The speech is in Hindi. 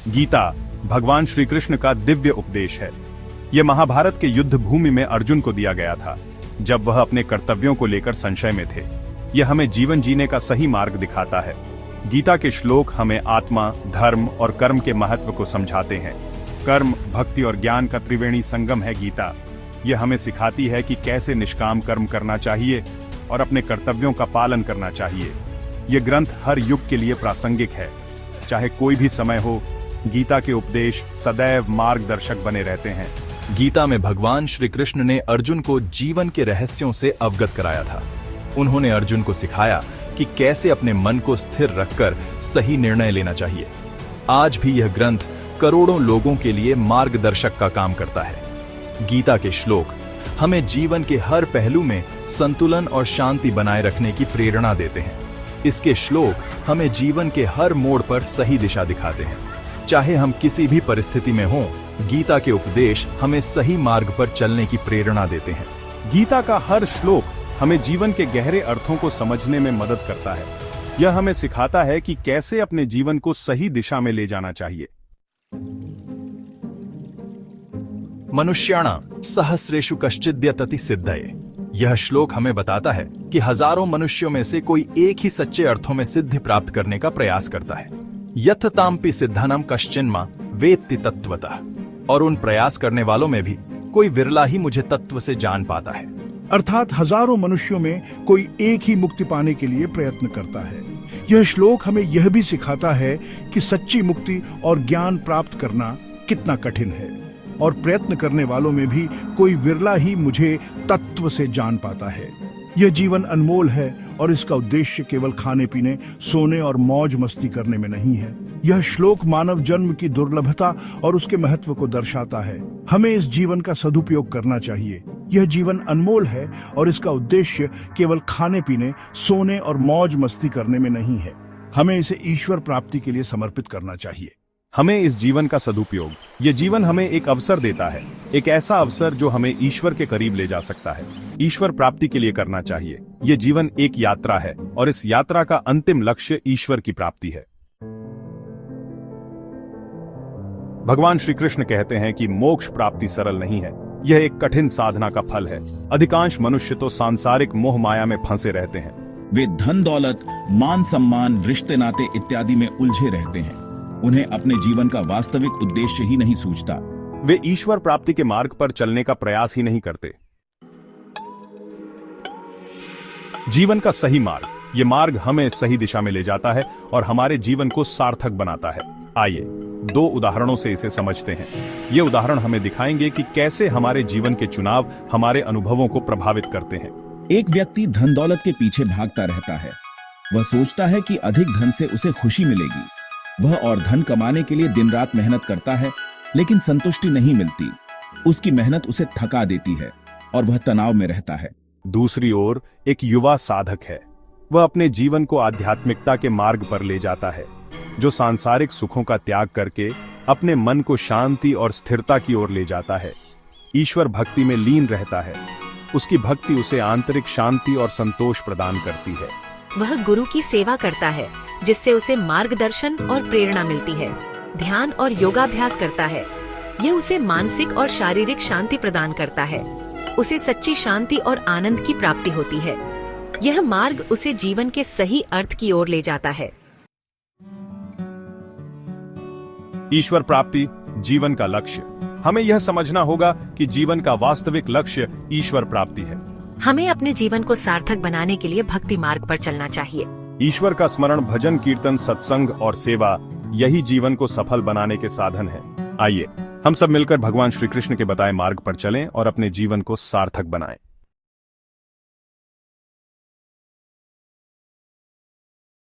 गीता भगवान श्री कृष्ण का दिव्य उपदेश है। यह महाभारत के युद्ध भूमि में अर्जुन को दिया गया था, जब वह अपने कर्तव्यों को लेकर संशय में थे। यह हमें जीवन जीने का सही मार्ग दिखाता है। गीता के श्लोक हमें आत्मा, धर्म और कर्म के महत्व को समझाते हैं। कर्म, भक्ति और ज्ञान का त्रिवेणी संगम है गीता। यह हमें सिखाती है कि कैसे निष्काम कर्म करना चाहिए और अपने कर्तव्यों का पालन करना चाहिए। यह ग्रंथ हर युग के लिए प्रासंगिक है। चाहे कोई भी समय हो, गीता के उपदेश सदैव मार्गदर्शक बने रहते हैं। गीता में भगवान श्री कृष्ण ने अर्जुन को जीवन के रहस्यों से अवगत कराया था। उन्होंने अर्जुन को सिखाया कि कैसे अपने मन को स्थिर रखकर सही निर्णय लेना चाहिए। आज भी यह ग्रंथ करोड़ों लोगों के लिए मार्गदर्शक का काम करता है। गीता के श्लोक हमें जीवन के हर पहलू में संतुलन और शांति बनाए रखने की प्रेरणा देते हैं। इसके श्लोक हमें जीवन के हर मोड़ पर सही दिशा दिखाते हैं। चाहे हम किसी भी परिस्थिति में हों, गीता के उपदेश हमें सही मार्ग पर चलने की प्रेरणा देते हैं। गीता का हर श्लोक हमें जीवन के गहरे अर्थों को समझने में मदद करता है। यह हमें सिखाता है कि कैसे अपने जीवन को सही दिशा में ले जाना चाहिए। मनुष्याणां सहस्रेषु कश्चिद् यतति सिद्धये। यह श्लोक हमें बताता है कि हजारों मनुष्यों में से कोई एक ही सच्चे अर्थों में सिद्धि प्राप्त करने का प्रयास करता है। यथताम्पि सिद्धानां कश्चिन्मा वेत्ति तत्वतः। और उन प्रयास करने वालों में भी कोई विरला ही मुझे तत्व से जान पाता है। अर्थात हजारों मनुष्यों में कोई एक ही मुक्ति पाने के लिए प्रयत्न करता है। यह श्लोक हमें यह भी सिखाता है कि सच्ची मुक्ति और ज्ञान प्राप्त करना कितना कठिन है, और प्रयत्न करने वालों में भी कोई विरला ही मुझे तत्व से जान पाता है। यह जीवन अनमोल है और इसका उद्देश्य केवल खाने पीने, सोने और मौज मस्ती करने में नहीं है। यह श्लोक मानव जन्म की दुर्लभता और उसके महत्व को दर्शाता है। हमें इस जीवन का सदुपयोग करना चाहिए। यह जीवन अनमोल है और इसका उद्देश्य केवल खाने पीने, सोने और मौज मस्ती करने में नहीं है। हमें इसे ईश्वर प्राप्ति के लिए समर्पित करना चाहिए। हमें इस जीवन का सदुपयोग, यह जीवन हमें एक अवसर देता है, एक ऐसा अवसर जो हमें ईश्वर के करीब ले जा सकता है। ईश्वर प्राप्ति के लिए करना चाहिए। यह जीवन एक यात्रा है और इस यात्रा का अंतिम लक्ष्य ईश्वर की प्राप्ति है। भगवान श्री कृष्ण कहते हैं कि मोक्ष प्राप्ति सरल नहीं है, यह एक कठिन साधना का फल है। अधिकांश मनुष्य तो सांसारिक मोह माया में फंसे रहते हैं। वे धन दौलत, मान सम्मान, रिश्ते नाते इत्यादि में उलझे रहते हैं। उन्हें अपने जीवन का वास्तविक उद्देश्य ही नहीं सूझता। वे ईश्वर प्राप्ति के मार्ग पर चलने का प्रयास ही नहीं करते। जीवन का सही मार्ग, ये मार्ग हमें सही दिशा में ले जाता है और हमारे जीवन को सार्थक बनाता है। आइए दो उदाहरणों से इसे समझते हैं। ये उदाहरण हमें दिखाएंगे कि कैसे हमारे जीवन के चुनाव हमारे अनुभवों को प्रभावित करते हैं। एक व्यक्ति धन दौलत के पीछे भागता रहता है। वह सोचता है कि अधिक धन से उसे खुशी मिलेगी। वह और धन कमाने के लिए दिन रात मेहनत करता है, लेकिन संतुष्टि नहीं मिलती। उसकी मेहनत उसे थका देती है और वह तनाव में रहता है। दूसरी ओर एक युवा साधक है। वह अपने जीवन को आध्यात्मिकता के मार्ग पर ले जाता है, जो सांसारिक सुखों का त्याग करके अपने मन को शांति और स्थिरता की ओर ले जाता है। ईश्वर भक्ति में लीन रहता है। उसकी भक्ति उसे आंतरिक शांति और संतोष प्रदान करती है। वह गुरु की सेवा करता है, जिससे उसे मार्गदर्शन और प्रेरणा मिलती है। ध्यान और योगाभ्यास करता है। यह उसे मानसिक और शारीरिक शांति प्रदान करता है। उसे सच्ची शांति और आनंद की प्राप्ति होती है। यह मार्ग उसे जीवन के सही अर्थ की ओर ले जाता है। ईश्वर प्राप्ति जीवन का लक्ष्य। हमें यह समझना होगा कि जीवन का वास्तविक लक्ष्य ईश्वर प्राप्ति है। हमें अपने जीवन को सार्थक बनाने के लिए भक्ति मार्ग पर चलना चाहिए। ईश्वर का स्मरण, भजन, कीर्तन, सत्संग और सेवा, यही जीवन को सफल बनाने के साधन है। आइए हम सब मिलकर भगवान श्री कृष्ण के बताए मार्ग पर चलें और अपने जीवन को सार्थक बनाएं।